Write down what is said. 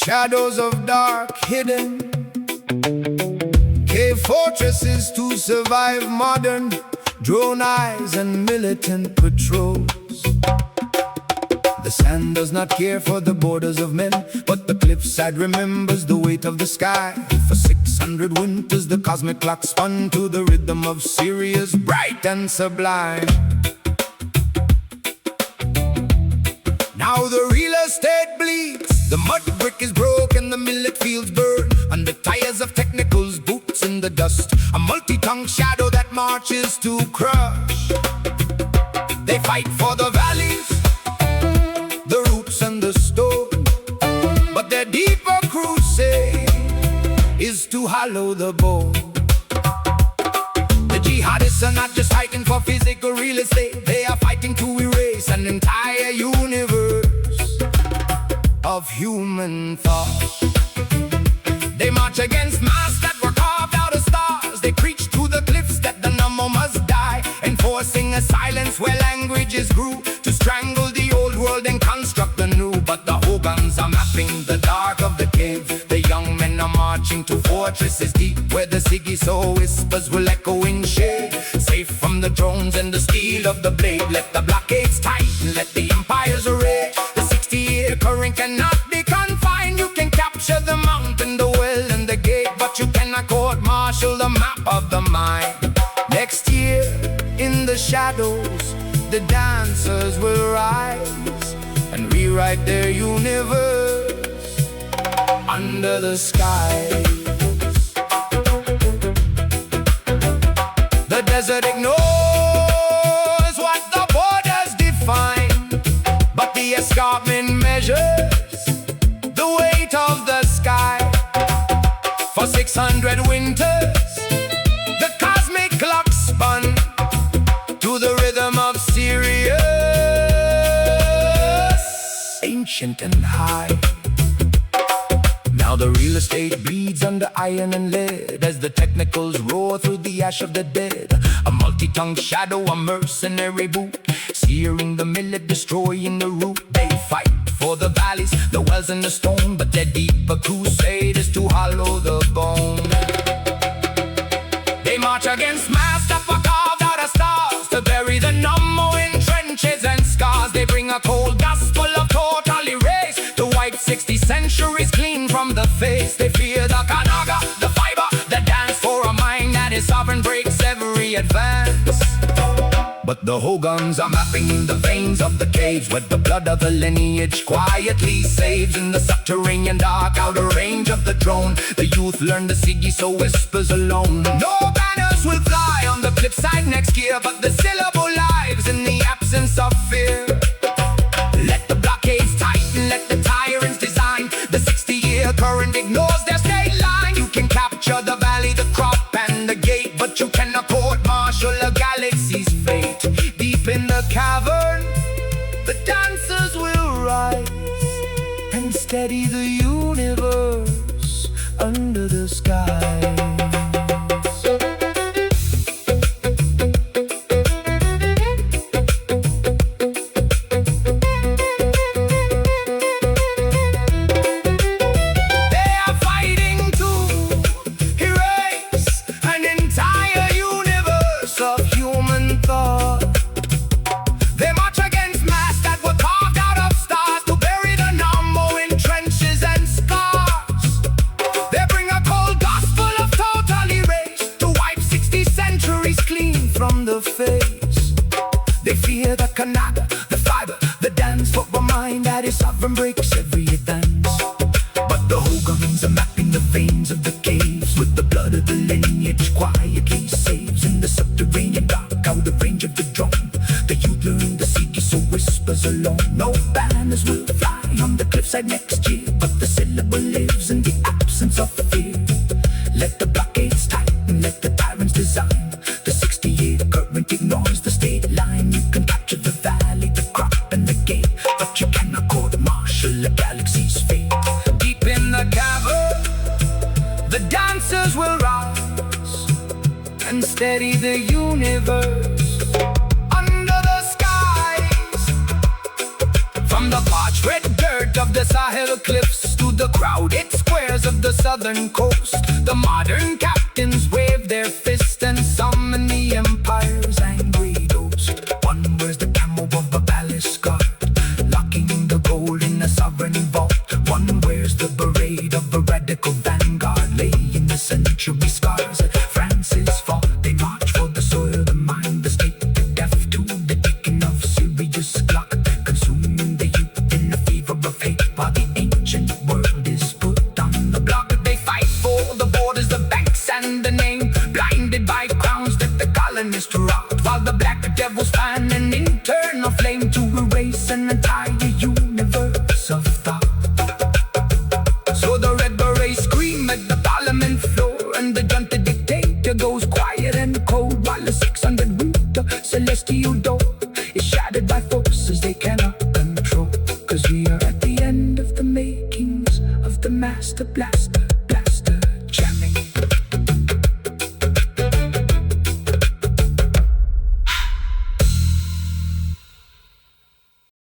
Shadows of dark hidden, cave fortresses to survive modern drone eyes and militant patrols. The sand does not care for the borders of men, but the cliffside remembers the weight of the sky. For 600 winters the cosmic clock spun to the rhythm of Sirius, bright and sublime. Now the real estate bleeds, the mud brick is broken, the millet fields burn under tires of technicals, boots in the dust. A multi-tongued shadow that marches to crush. They fight for the valleys, the roots and the stone, but their deeper crusade is to hollow the bone. The jihadists are not just fighting for physical real estate, they are fighting to erase an entire universe of human thought. They march against masks that were carved out of stars. They preach to the cliffs that the Nyama must die, enforcing a silence where languages grew to strangle the old world and construct the new. But the Hogons are mapping the dark of the cave. The young men are marching to fortresses deep where the Sigiso whispers will echo in shade. Safe from the drones and the steel of the blade, let the blockades tighten, let the empires rage. The 60-year current cannot be confined. You can capture the mountain, the well and the gate, but you cannot court-martial the map of the mind. Next year, in the shadows, the dancers will rise and rewrite their universe under the skies. The desert ignores what the borders define, but the escarpment measures the weight of the sky. For 600 winters, the cosmic clock spun to the rhythm of Sirius, ancient and high. Now the real estate bleeds under iron and lead as the technicals roar through the ash of the dead. A multi-tongued shadow, a mercenary boot, searing the millet, destroying the root. They fight for the valleys, the wells and the stone, but their deeper crusade is to hollow the bone. They march against masks that were carved out of stars to bury the Nyama in trenches and scars. They bring a cold gospel of total erase to wipe 60 centuries clean from the face. They fear the Kanaga, the fiber, the dance for a mind that is sovereign, breaks every advance. But the Hogons are mapping the veins of the caves where the blood of the lineage quietly saves. In the subterranean dark outer range of the drone, the youth learn the Sigiso whispers alone. No banners will fly on the cliffside next year, but the syllable lives in the absence of fear. Let the blockades tighten, let the tyrants design. The 60-year current ignores their state line. You can capture the valley, the crop and the gate, but you cannot court-martial a galaxy's fate. Deep in the cavern, the dancers will rise and steady the universe under the sky. They fear the Canada, the fiber, the dance for a mind that is sovereign, breaks every advance. But the Hogons are mapping the veins of the caves with the blood of the lineage quietly saves. In the subterranean dark out of range of the drone, the youth learn the Sigiso whispers alone. No banners will fly on the cliffside next year, but the syllable lives in the absence of fear. Let the blockades tighten, let the tyrants design. The 60-year current ignores the state line. You can capture the valley, the crop and the gate, but you cannot court-martial a galaxy's fate. Deep in the cavern, the dancers will rise and steady the universe under the skies. From the parched red dirt of the Sahel cliffs to to the crowded squares of the southern coast. The modern captains wave their fists and summon the empire's angry ghost. One wears the camo of a palace guard, locking the gold in a sovereign vault. One wears the beret of a radical vanguard, laying the century scars at France's fall. They march for the soil, the mind, the state, deaf to the ticking of Sirius' clock, consuming the youth in a fever of hate, while the ancient world is put on the block. They fight for the borders, the banks, and the name, blinded by crowns that the colonists rocked, while the black devils fan an internal flame to erase an entire universe of thought. So the red berets scream at the parliament floor, and the junta dictator goes quiet and cold, while the 600 meter celestial door is shattered by forces they cannot control. Cause we are at the end of the makings of the master blast.